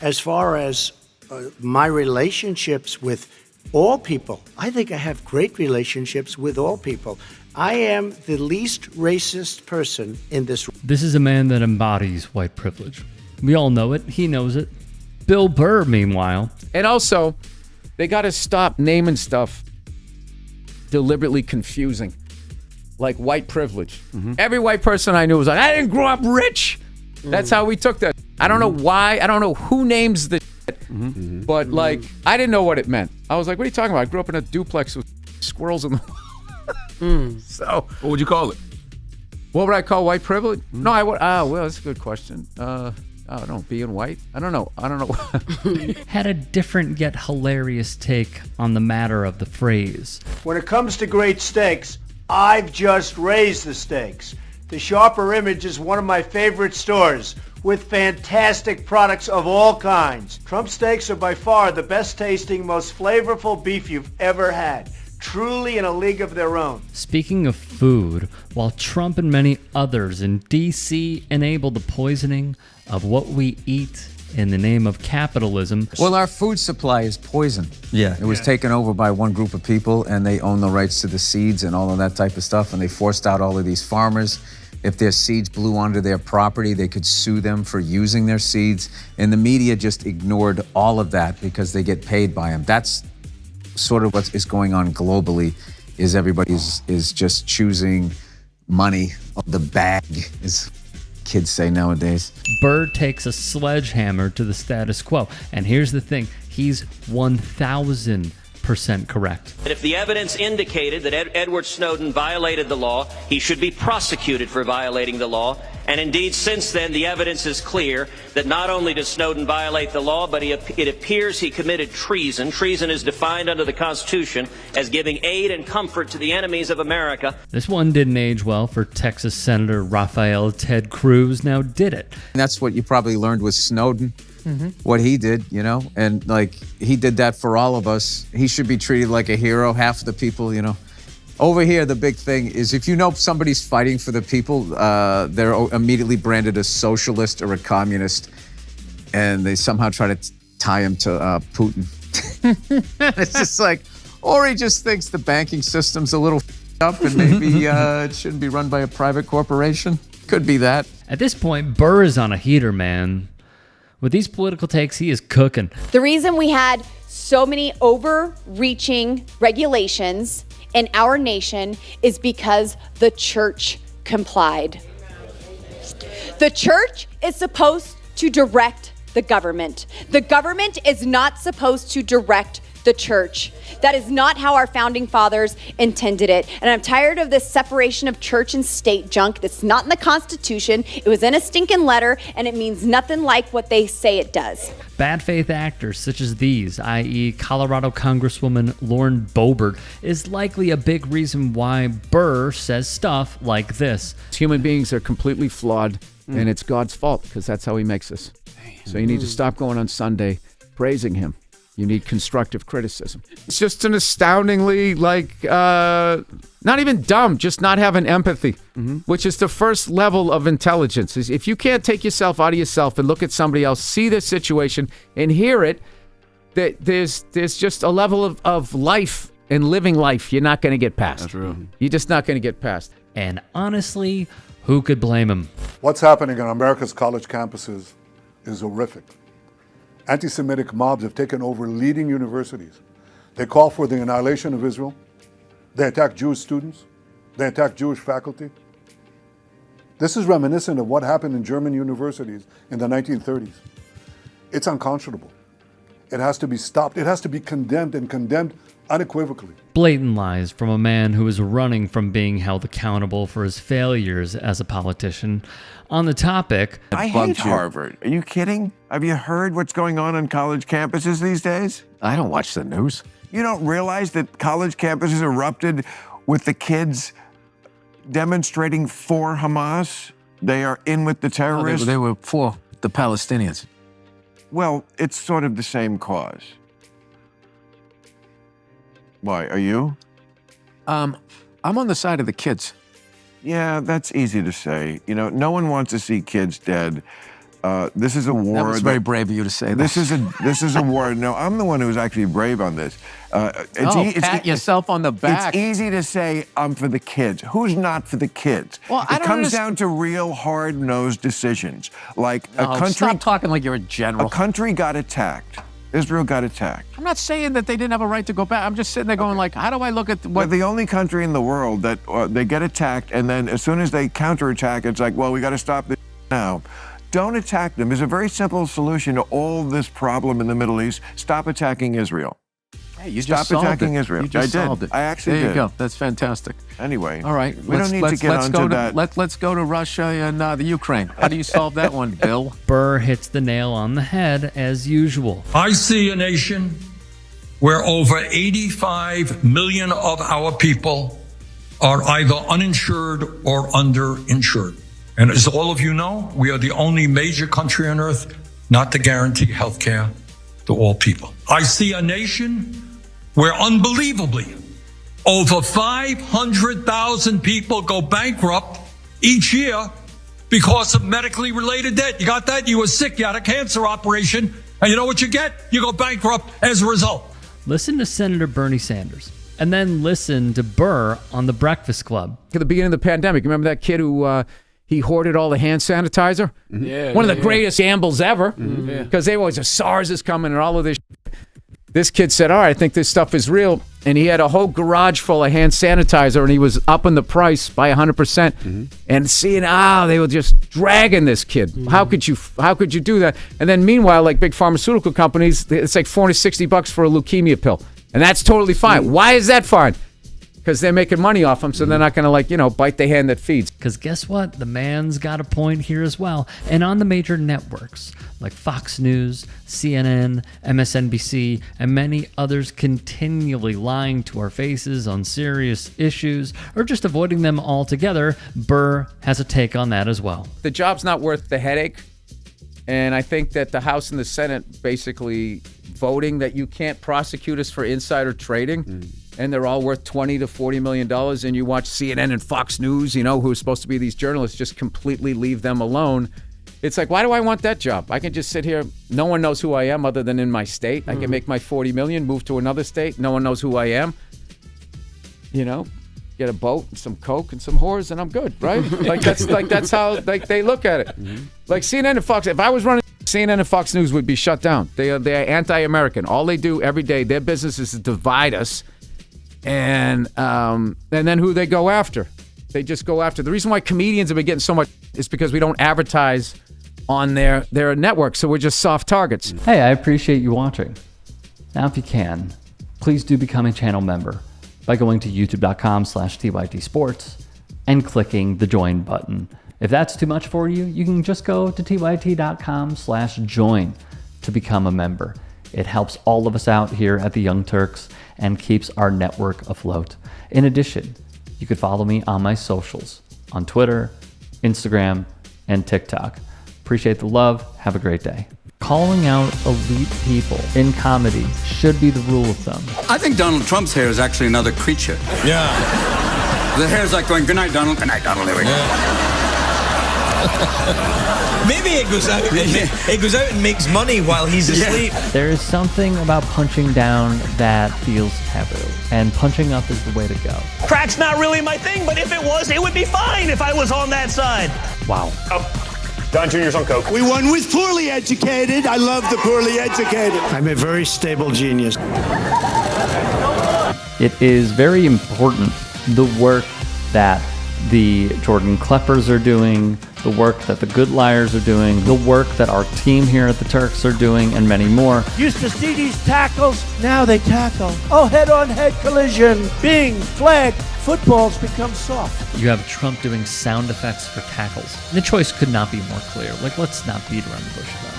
As far as my relationships with all people, I think I have great relationships with all people. I am the least racist person in this. This is a man that embodies white privilege. We all know it. He knows it. Bill Burr, meanwhile. And also, they got to stop naming stuff deliberately confusing, like white privilege. Every white person I knew was like, I didn't grow up rich. That's how we took that. I don't know why. I don't know who names the shit, but like, I didn't know what it meant. I was like, what are you talking about? I grew up in a duplex with squirrels in the So, what would you call it? What would I call white privilege? No, I would. Well, that's a good question. I don't know. Being white? I don't know. Had a different yet hilarious take on the matter of the phrase. When it comes to great steaks, I've just raised the stakes. The Sharper Image is one of my favorite stores with fantastic products of all kinds. Trump steaks are by far the best tasting, most flavorful beef you've ever had. Truly in a league of their own. Speaking of food, while Trump and many others in D.C. enabled the poisoning of what we eat in the name of capitalism. Well, our food supply is poison. Yeah. It was taken over by one group of people, and they own the rights to the seeds and all of that type of stuff, and they forced out all of these farmers. If their seeds blew onto their property, they could sue them for using their seeds, and the media just ignored all of that because they get paid by them. That's sort of what is going on globally, is everybody is just choosing money, the bag, as kids say nowadays. Burr takes a sledgehammer to the status quo. And here's the thing, he's 1,000% correct. And if the evidence indicated that Edward Snowden violated the law, he should be prosecuted for violating the law. And indeed, since then, the evidence is clear that not only does Snowden violate the law, but it appears he committed treason. Treason is defined under the Constitution as giving aid and comfort to the enemies of America. This one didn't age well for Texas Senator Rafael Ted Cruz, now did it? And that's what you probably learned with Snowden, what he did, you know? And like, he did that for all of us. He should be treated like a hero. Half of the people, you know. Over here, the big thing is if you know somebody's fighting for the people, they're immediately branded a socialist or a communist, and they somehow try to tie him to Putin. It's just like, or he just thinks the banking system's a little up and maybe it shouldn't be run by a private corporation. Could be that. At this point, Burr is on a heater, man. With these political takes, he is cooking. The reason we had so many overreaching regulations in our nation is because the church complied. The church is supposed to direct the government. The government is not supposed to direct the church. That is not how our founding fathers intended it. And I'm tired of this separation of church and state junk that's not in the Constitution. It was in a stinking letter, and it means nothing like what they say it does. Bad faith actors such as these, i.e. Colorado Congresswoman Lauren Boebert, is likely a big reason why Burr says stuff like this. Human beings are completely flawed, and it's God's fault because that's how he makes us. So you need to stop going on Sunday praising him. You need constructive criticism. It's just an astoundingly, not even dumb, just not having empathy, which is the first level of intelligence. Is if you can't take yourself out of yourself and look at somebody else, see the situation, and hear it, that there's just a level of life and living life you're not going to get past. That's real. You're just not going to get past. And honestly, who could blame him? What's happening on America's college campuses is horrific. Anti-Semitic mobs have taken over leading universities. They call for the annihilation of Israel. They attack Jewish students. They attack Jewish faculty. This is reminiscent of what happened in German universities in the 1930s. It's unconscionable. It has to be stopped. It has to be condemned, and condemned unequivocally. Blatant lies from a man who is running from being held accountable for his failures as a politician. On the topic, I hate Harvard. Are you kidding? Have you heard what's going on college campuses these days? I don't watch the news. You don't realize that college campuses erupted with the kids demonstrating for Hamas? They are in with the terrorists. They were for the Palestinians. Well, it's sort of the same cause. Why, are you? I'm on the side of the kids. Yeah, that's easy to say. You know, no one wants to see kids dead. This is a war. That was very brave of you to say that. This is a war. No, I'm the one who's actually brave on this. Pat yourself on the back. It's easy to say I'm for the kids. Who's not for the kids? Well, it comes down to real hard-nosed decisions. Like a country. Stop talking like you're a general. A country got attacked. Israel got attacked. I'm not saying that they didn't have a right to go back. I'm just sitting there going like, how do I look at We're the only country in the world that they get attacked, and then as soon as they counterattack, it's like, well, we got to stop this now. Don't attack them. There's a very simple solution to all this problem in the Middle East. Stop attacking Israel. Hey, you Stop just solved attacking it. Israel. You just solved it. I actually did. did. There you go. That's fantastic. Anyway. All right. We don't need to get onto that. Let's go to Russia and the Ukraine. How do you solve that one, Bill? Burr hits the nail on the head as usual. I see a nation where over 85 million of our people are either uninsured or underinsured. And as all of you know, we are the only major country on earth not to guarantee health care to all people. I see a nation where unbelievably over 500,000 people go bankrupt each year because of medically related debt. You got that? You were sick, you had a cancer operation, and you know what you get? You go bankrupt as a result. Listen to Senator Bernie Sanders, and then listen to Burr on The Breakfast Club. At the beginning of the pandemic, remember that kid who he hoarded all the hand sanitizer? Yeah, One of the greatest gambles ever, because they always have SARS is coming and all of this. This kid said, all right, I think this stuff is real. And he had a whole garage full of hand sanitizer, and he was upping the price by 100%. And seeing, they were just dragging this kid. How could you do that? And then meanwhile, like big pharmaceutical companies, it's like $460 for a leukemia pill. And that's totally fine. Why is that fine? Because they're making money off them, so they're not going to, bite the hand that feeds. Because guess what? The man's got a point here as well. And on the major networks like Fox News, CNN, MSNBC, and many others continually lying to our faces on serious issues or just avoiding them altogether, Burr has a take on that as well. The job's not worth the headache. And I think that the House and the Senate basically voting that you can't prosecute us for insider trading. And they're all worth $20 to $40 million. And you watch CNN and Fox News, who are supposed to be these journalists, just completely leave them alone. It's like, why do I want that job? I can just sit here. No one knows who I am other than in my state. I can make my $40 million, move to another state. No one knows who I am. Get a boat and some coke and some whores, and I'm good, right? that's how they look at it. Like CNN and Fox. If I was running CNN and Fox News, would be shut down. They're anti-American. All they do every day, their business is to divide us. And then who they go after? They just go after. The reason why comedians have been getting so much is because we don't advertise on their network, so we're just soft targets. Hey, I appreciate you watching. Now, if you can, please do become a channel member by going to youtube.com/TYT Sports and clicking the join button. If that's too much for you, you can just go to tyt.com/join to become a member. It helps all of us out here at the Young Turks and keeps our network afloat. In addition, you could follow me on my socials on Twitter, Instagram, and TikTok. Appreciate the love. Have a great day. Calling out elite people in comedy should be the rule of thumb. I think Donald Trump's hair is actually another creature. Yeah. The hair's like going, good night, Donald. Good night, Donald. There we go. Maybe it goes out. It goes out and makes money while he's asleep. There is something about punching down that feels taboo, and punching up is the way to go. Crack's not really my thing, but if it was, it would be fine if I was on that side. Wow. Don Jr.'s on coke. We won with poorly educated. I love the poorly educated. I'm a very stable genius. It is very important, the work that the Jordan Kleppers are doing, the work that the Good Liars are doing, the work that our team here at the Turks are doing, and many more. Used to see these tackles, now they tackle. Oh, head-on-head collision. Bing, flag. Football's become soft. You have Trump doing sound effects for tackles. The choice could not be more clear. Let's not beat around the bush about it.